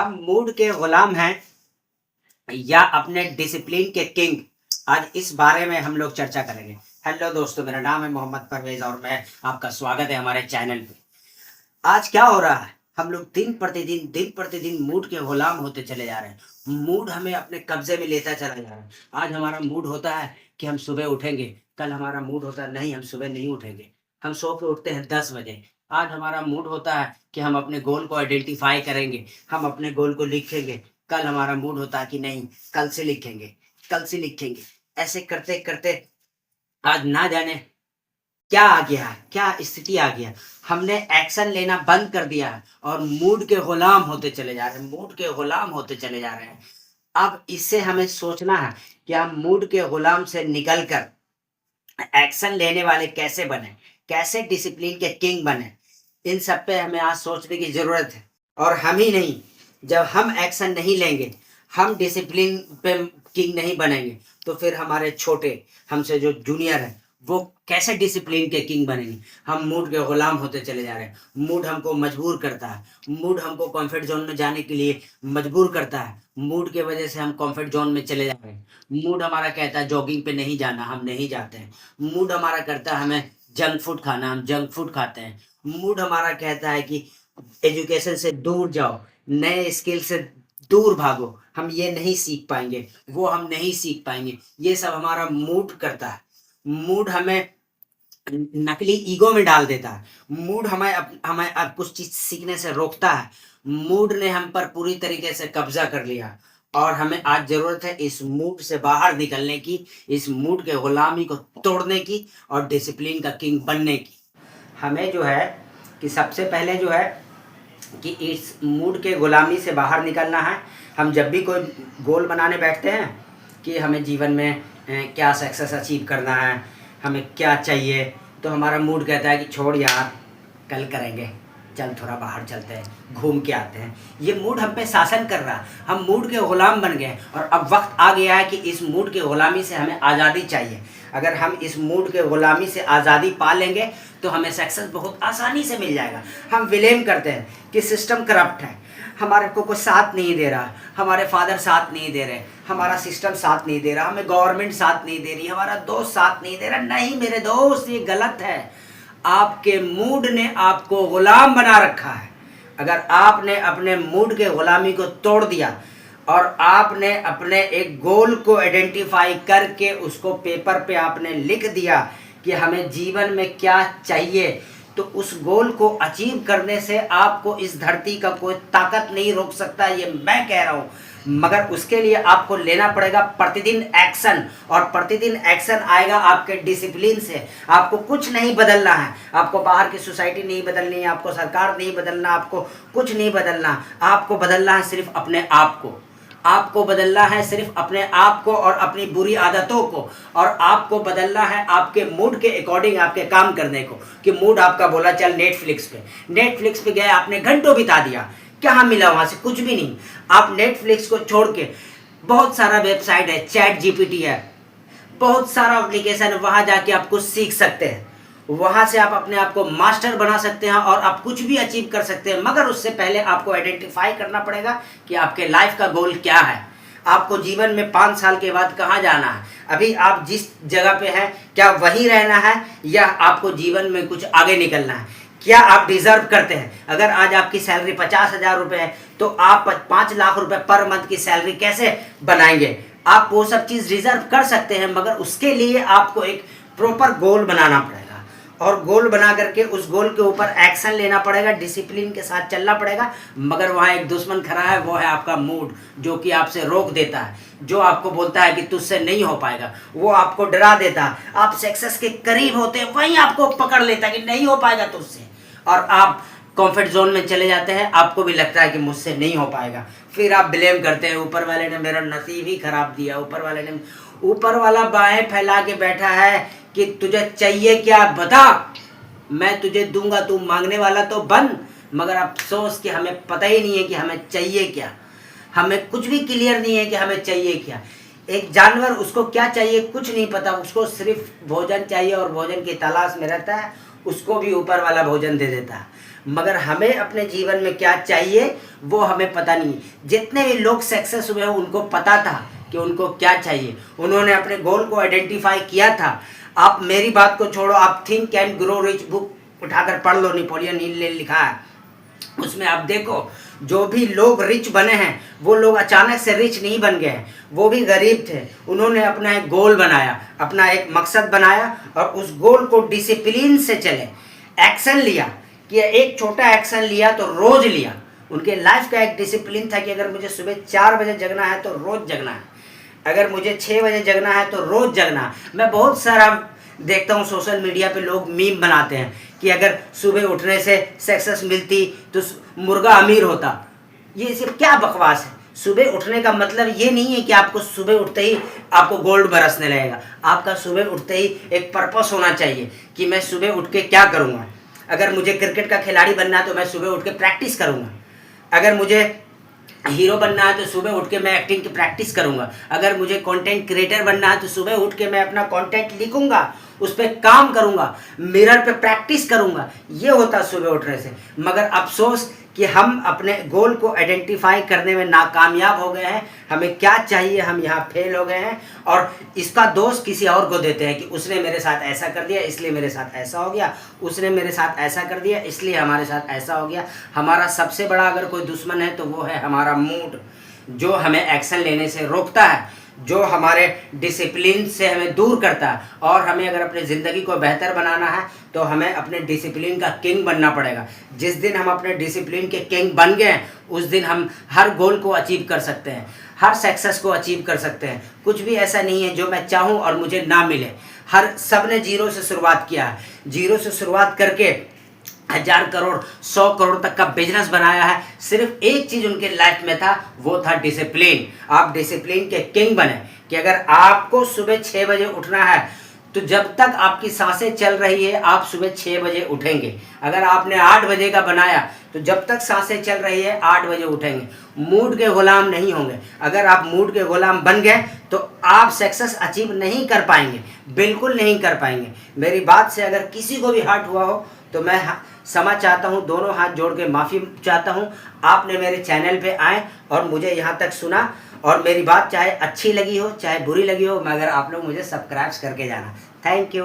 हम मूड के गुलाम हैं या अपने डिसिप्लिन के किंग। आज इस बारे में हम लोग चर्चा करेंगे। हेलो दोस्तों, मेरा नाम है मोहम्मद परवेज और मैं आपका स्वागत है हमारे चैनल पे। आज क्या हो रहा है, हम लोग दिन प्रतिदिन मूड के गुलाम होते चले जा रहे हैं। मूड हमें अपने कब्जे में लेता चला जा रहा है। आज हमारा मूड होता है कि हम सुबह उठेंगे, कल हमारा मूड होता है नहीं हम सुबह नहीं उठेंगे, हम सो के उठते हैं 10 बजे। आज हमारा मूड होता है कि हम अपने गोल को आइडेंटिफाई करेंगे, हम अपने गोल को लिखेंगे। कल हमारा मूड होता है कि नहीं कल से लिखेंगे, कल से लिखेंगे। ऐसे करते करते आज ना जाने क्या आ गया है, क्या स्थिति आ गया। हमने एक्शन लेना बंद कर दिया है और मूड के गुलाम होते चले जा रहे हैं, मूड के गुलाम होते चले जा रहे हैं। अब इससे हमें सोचना है कि हम मूड के गुलाम से निकलकर एक्शन लेने वाले कैसे बने, कैसे डिसिप्लिन के किंग बने। इन सब पे हमें आज सोचने की जरूरत है। और हम ही नहीं, जब हम एक्शन नहीं लेंगे, हम डिसिप्लिन पे किंग नहीं बनेंगे, तो फिर हमारे छोटे हमसे जो जूनियर है वो कैसे डिसिप्लिन के किंग बनेंगे। हम मूड के गुलाम होते चले जा रहे हैं। मूड हमको मजबूर करता है, मूड हमको कंफर्ट जोन में जाने के लिए मजबूर करता है। मूड के वजह से हम कंफर्ट जोन में चले जा रहे हैं। मूड हमारा कहता है जॉगिंग पे नहीं जाना, हम नहीं जाते हैं। मूड हमारा करता है हमें जंक फूड खाना, हम जंक फूड खाते हैं। मूड हमारा कहता है कि एजुकेशन से दूर जाओ, नए स्किल से दूर भागो, हम ये नहीं सीख पाएंगे, वो हम नहीं सीख पाएंगे। ये सब हमारा मूड करता है। मूड हमें नकली ईगो में डाल देता है। मूड हमें अब कुछ चीज सीखने से रोकता है। मूड ने हम पर पूरी तरीके से कब्जा कर लिया और हमें आज जरूरत है इस मूड से बाहर निकलने की, इस मूड के गुलामी को तोड़ने की और डिसिप्लिन का किंग बनने की। हमें जो है कि सबसे पहले जो है कि इस मूड के गुलामी से बाहर निकलना है। हम जब भी कोई गोल बनाने बैठते हैं कि हमें जीवन में क्या सक्सेस अचीव करना है, हमें क्या चाहिए, तो हमारा मूड कहता है कि छोड़ यार कल करेंगे, चल थोड़ा बाहर चलते हैं, घूम के आते हैं। ये मूड हम पे शासन कर रहा है, हम मूड के गुलाम बन गए और अब वक्त आ गया है कि इस मूड के गुलामी से हमें आज़ादी चाहिए। अगर हम इस मूड के गुलामी से आज़ादी पा लेंगे तो हमें सक्सेस बहुत आसानी से मिल जाएगा। हम विलेम करते हैं कि सिस्टम करप्ट है, हमारे को कोई साथ नहीं दे रहा, हमारे फादर साथ नहीं दे रहे, हमारा सिस्टम साथ नहीं दे रहा, हमें गवर्नमेंट साथ नहीं दे रही, हमारा दोस्त साथ नहीं दे रहा। नहीं मेरे दोस्त, ये गलत है। आपके मूड ने आपको गुलाम बना रखा है। अगर आपने अपने मूड के गुलामी को तोड़ दिया और आपने अपने एक गोल को आइडेंटिफाई करके उसको पेपर पे आपने लिख दिया कि हमें जीवन में क्या चाहिए, तो उस गोल को अचीव करने से आपको इस धरती का कोई ताकत नहीं रोक सकता, ये मैं कह रहा हूँ। मगर उसके लिए आपको लेना पड़ेगा प्रतिदिन एक्शन, और प्रतिदिन एक्शन आएगा आपके डिसिप्लिन से। आपको कुछ नहीं बदलना है, आपको बाहर की सोसाइटी नहीं बदलनी है, आपको सरकार नहीं बदलना, आपको कुछ नहीं बदलना। आपको बदलना है सिर्फ अपने आप को, आपको बदलना है सिर्फ अपने आप को और अपनी बुरी आदतों को। और आपको बदलना है आपके मूड के अकॉर्डिंग आपके काम करने को। कि मूड आपका बोला चल नेटफ्लिक्स पे गए, आपने घंटों बिता दिया, क्या मिला वहां से? कुछ भी नहीं। आप नेटफ्लिक्स को छोड़ के बहुत सारा वेबसाइट है, चैट जीपीटी है, बहुत सारा एप्लीकेशन है, वहां जाके आप कुछ सीख सकते हैं। वहां से आप अपने आप को मास्टर बना सकते हैं और आप कुछ भी अचीव कर सकते हैं। मगर उससे पहले आपको आइडेंटिफाई करना पड़ेगा कि आपके लाइफ का गोल क्या है, आपको जीवन में 5 साल के बाद कहाँ जाना है। अभी आप जिस जगह पे हैं क्या वहीं रहना है या आपको जीवन में कुछ आगे निकलना है? क्या आप डिजर्व करते हैं? अगर आज आपकी सैलरी 50,000 रुपये है तो आप 5 लाख रुपए पर मंथ की सैलरी कैसे बनाएंगे? आप वो सब चीज़ रिजर्व कर सकते हैं, मगर उसके लिए आपको एक प्रॉपर गोल बनाना पड़ेगा और गोल बना करके उस गोल के ऊपर एक्शन लेना पड़ेगा, डिसिप्लिन के साथ चलना पड़ेगा। मगर वहाँ एक दुश्मन खड़ा है, वो है आपका मूड, जो कि आपसे रोक देता है, जो आपको बोलता है कि तुझसे नहीं हो पाएगा, वो आपको डरा देता है। आप सक्सेस के करीब होते हैं, वहीं आपको पकड़ लेता है कि नहीं हो पाएगा तुझसे, और आप कंफर्ट जोन में चले जाते हैं। आपको भी लगता है कि मुझसे नहीं हो पाएगा, फिर आप ब्लेम करते हैं ऊपर वाले ने मेरा नसीब ही खराब दिया, ऊपर वाला बाहें फैला के बैठा है कि तुझे चाहिए क्या बता, मैं तुझे दूंगा, तू मांगने वाला तो बन। मगर अफसोस कि हमें पता ही नहीं है कि हमें चाहिए क्या, हमें कुछ भी क्लियर नहीं है कि हमें चाहिए क्या। एक जानवर, उसको क्या चाहिए कुछ नहीं पता, उसको सिर्फ भोजन चाहिए और भोजन की तलाश में रहता है, उसको भी ऊपर वाला भोजन दे देता है। मगर हमें अपने जीवन में क्या चाहिए वो हमें पता नहीं। जितने भी लोग सक्सेस हुए हैं उनको पता था कि उनको क्या चाहिए, उन्होंने अपने गोल को आइडेंटिफाई किया था। आप मेरी बात को छोड़ो, आप think and grow rich book उठाकर पढ़ लो, नेपोलियन हिल ने लिखा है, उसमें आप देखो जो भी लोग रिच बने हैं वो लोग अचानक से रिच नहीं बन गए हैं, वो भी गरीब थे। उन्होंने अपना एक गोल बनाया, अपना एक मकसद बनाया और उस गोल को डिसिप्लिन से चले, एक्शन लिया कि एक छोटा एक्शन लिया तो रोज लिया। उनके लाइफ का एक डिसिप्लिन था कि अगर मुझे सुबह 4 बजे जगना है तो रोज जगना है, अगर मुझे 6 बजे जगना है तो रोज जगना है। मैं बहुत सारा देखता हूँ सोशल मीडिया पे लोग मीम बनाते हैं कि अगर सुबह उठने से सक्सेस मिलती तो मुर्गा अमीर होता। ये सिर्फ क्या बकवास है। सुबह उठने का मतलब ये नहीं है कि आपको सुबह उठते ही आपको गोल्ड बरसने लगेगा। आपका सुबह उठते ही एक पर्पस होना चाहिए कि मैं सुबह उठ के क्या करूँगा। अगर मुझे क्रिकेट का खिलाड़ी बनना है तो मैं सुबह उठ के प्रैक्टिस करूँगा। अगर मुझे हीरो बनना है तो सुबह उठ के मैं एक्टिंग की प्रैक्टिस करूंगा। अगर मुझे कंटेंट क्रिएटर बनना है तो सुबह उठ के मैं अपना कंटेंट लिखूंगा, उस पर काम करूंगा, मिरर पे प्रैक्टिस करूंगा। ये होता सुबह उठने से। मगर अफसोस कि हम अपने गोल को आइडेंटिफाई करने में नाकामयाब हो गए हैं। हमें क्या चाहिए हम यहाँ फेल हो गए हैं और इसका दोष किसी और को देते हैं कि उसने मेरे साथ ऐसा कर दिया इसलिए मेरे साथ ऐसा हो गया, उसने मेरे साथ ऐसा कर दिया इसलिए हमारे साथ ऐसा हो गया। हमारा सबसे बड़ा अगर कोई दुश्मन है तो वो है हमारा मूड, जो हमें एक्शन लेने से रोकता है, जो हमारे डिसिप्लिन से हमें दूर करता है। और हमें अगर अपनी ज़िंदगी को बेहतर बनाना है तो हमें अपने डिसिप्लिन का किंग बनना पड़ेगा। जिस दिन हम अपने डिसिप्लिन के किंग बन गए उस दिन हम हर गोल को अचीव कर सकते हैं, हर सक्सेस को अचीव कर सकते हैं। कुछ भी ऐसा नहीं है जो मैं चाहूँ और मुझे ना मिले। हर सब ने जीरो से शुरुआत किया है, जीरो से शुरुआत करके 1000 करोड़ 100 करोड़ तक का बिजनेस बनाया है। सिर्फ एक चीज उनके लाइफ में था, वो था डिसिप्लिन। आप डिसिप्लिन के किंग बने कि अगर आपको सुबह 6 बजे उठना है तो जब तक आपकी सांसें चल रही है आप सुबह 6 बजे उठेंगे। अगर आपने 8 बजे का बनाया तो जब तक सांसें चल रही है 8 बजे उठेंगे। मूड के गुलाम नहीं होंगे। अगर आप मूड के गुलाम बन गए तो आप सक्सेस अचीव नहीं कर पाएंगे, बिल्कुल नहीं कर पाएंगे। मेरी बात से अगर किसी को भी हर्ट हुआ हो तो मैं क्षमा चाहता हूँ, दोनों हाथ जोड़ के माफ़ी चाहता हूँ। आपने मेरे चैनल पे आए और मुझे यहाँ तक सुना और मेरी बात चाहे अच्छी लगी हो चाहे बुरी लगी हो, मगर आप लोग मुझे सब्सक्राइब करके जाना। Thank you.